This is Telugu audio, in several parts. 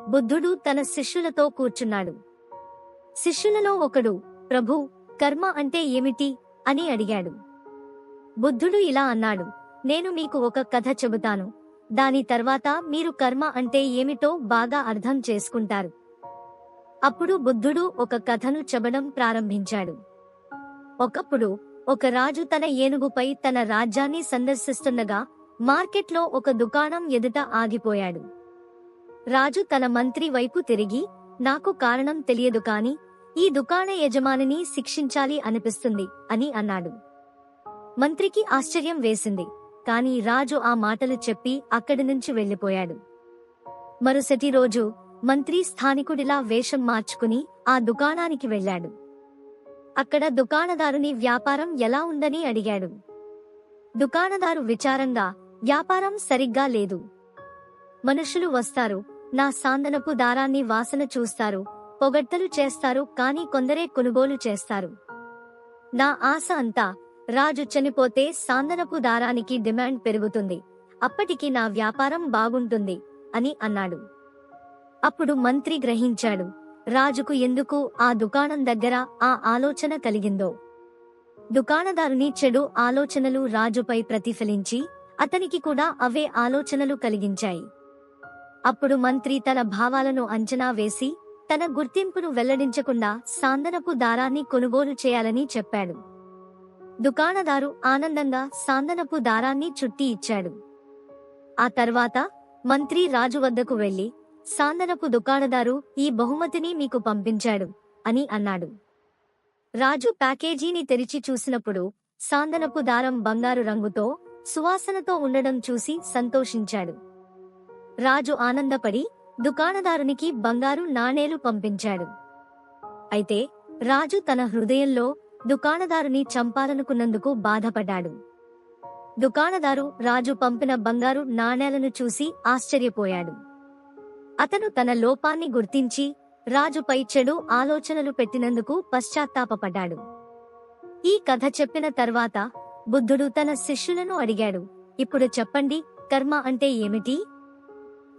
బుద్ధుడు తన శిష్యులతో కూర్చున్నాడు. శిష్యులలో ఒకడు, ప్రభూ, కర్మ అంటే ఏమిటి అని అడిగాడు. బుద్ధుడు ఇలా అన్నాడు, నేను మీకు ఒక కథ చెబుతాను. దాని తర్వాత మీరు కర్మ అంటే ఏమిటో బాగా అర్థం చేసుకుంటారు. అప్పుడు బుద్ధుడు ఒక కథను చెప్పడం ప్రారంభించాడు. ఒకప్పుడు ఒక రాజు తన ఏనుగుపై తన రాజ్యాన్ని సందర్శిస్తుండగా మార్కెట్లో ఒక దుకాణం ఎదుట ఆగిపోయాడు. రాజు తన మంత్రి వైపు తిరిగి, నాకు కారణం తెలియదు కాని ఈ దుకాణ యజమానిని శిక్షించాలి అనిపిస్తుంది అని అన్నాడు. మంత్రికి ఆశ్చర్యం వేసింది, కాని రాజు ఆ మాటలు చెప్పి అక్కడి నుంచి వెళ్లిపోయాడు. మరుసటి రోజు మంత్రి స్థానికుడిలా వేషం మార్చుకుని ఆ దుకాణానికి వెళ్లాడు. అక్కడ దుకాణదారుని వ్యాపారం ఎలా ఉందని అడిగాడు. దుకాణదారు విచారంగా, వ్యాపారం సరిగ్గా లేదు. మనుషులు వస్తారు, నా సాందనపు దారాన్ని వాసన చూస్తారు, పొగడ్తలు చేస్తారు, కాని కొందరే కొనుగోలు చేస్తారు. నా ఆశ అంతా రాజు చనిపోతే సాందనపు దారానికి డిమాండ్ పెరుగుతుంది, అప్పటికి నా వ్యాపారం బాగుంటుంది అని అన్నాడు. అప్పుడు మంత్రి గ్రహించాడు, రాజుకు ఎందుకు ఆ దుకాణం దగ్గర ఆ ఆలోచన కలిగిందో. దుకాణదారుని చెడు ఆలోచనలు రాజుపై ప్రతిఫలించి అతనికి కూడా అవే ఆలోచనలు కలిగించాయి. అప్పుడు మంత్రి తన భావాలను అంచనా వేసి తన గుర్తింపును వెల్లడించకుండా సాందనపు దారాన్ని కొనుగోలు చేయాలని చెప్పాడు. దుకాణదారు ఆనందంగా సాందనపు దారాన్ని చుట్టి ఇచ్చాడు. ఆ తర్వాత మంత్రి రాజు వద్దకు వెళ్లి, సాందనపు దుకాణదారు ఈ బహుమతిని మీకు పంపించాడు అని అన్నాడు. రాజు ప్యాకేజీని తెరిచి చూసినప్పుడు సాందనపు దారం బంగారు రంగుతో సువాసనతో ఉండడం చూసి సంతోషించాడు. రాజు ఆనందపడి దుకాణదారునికి బంగారు నాణేలు పంపించాడు. అయితే రాజు తన హృదయంలో దుకాణదారుని చంపాలనుకున్నందుకు బాధపడ్డాడు. దుకాణదారు రాజు పంపిన బంగారు నాణేలను చూసి ఆశ్చర్యపోయాడు. అతను తన లోపాన్ని గుర్తించి రాజుపై చెడు ఆలోచనలు పెట్టినందుకు పశ్చాత్తాపపడ్డాడు. ఈ కథ చెప్పిన తర్వాత బుద్ధుడు తన శిష్యులను అడిగాడు, ఇప్పుడు చెప్పండి, కర్మ అంటే ఏమిటి?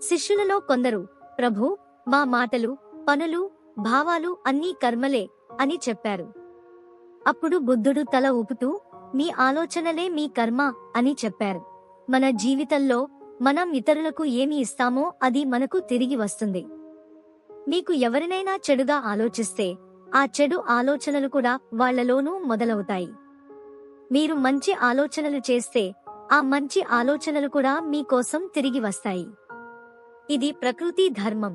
శిష్యులలో కొందరు, ప్రభూ, మా మాటలు, పనులు, భావాలు అన్నీ కర్మలే అని చెప్పారు. అప్పుడు బుద్ధుడు తల ఊపుతూ, మీ ఆలోచనలే మీ కర్మ అని చెప్పారు. మన జీవితంలో మనం ఇతరులకు ఏమి ఇస్తామో అది మనకు తిరిగి వస్తుంది. మీకు ఎవరినైనా చెడుగా ఆలోచిస్తే ఆ చెడు ఆలోచనలు కూడా వాళ్లలోనూ మొదలవుతాయి. మీరు మంచి ఆలోచనలు చేస్తే ఆ మంచి ఆలోచనలు కూడా మీకోసం తిరిగి వస్తాయి. ఇది ప్రకృతి ధర్మం.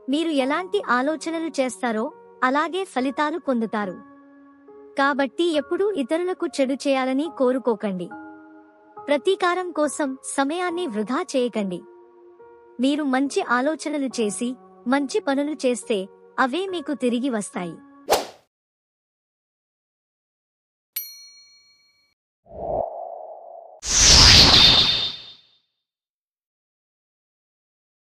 మీరు ఎలాంటి ఆలోచనలు చేస్తారో అలాగే ఫలితాలు పొందుతారు. కాబట్టి ఎప్పుడూ ఇతరులకు చెడు చేయాలని కోరుకోకండి. ప్రతీకారం కోసం సమయాన్ని వృధా చేయకండి. మీరు మంచి ఆలోచనలు చేసి మంచి పనులు చేస్తే అవే మీకు తిరిగి వస్తాయి.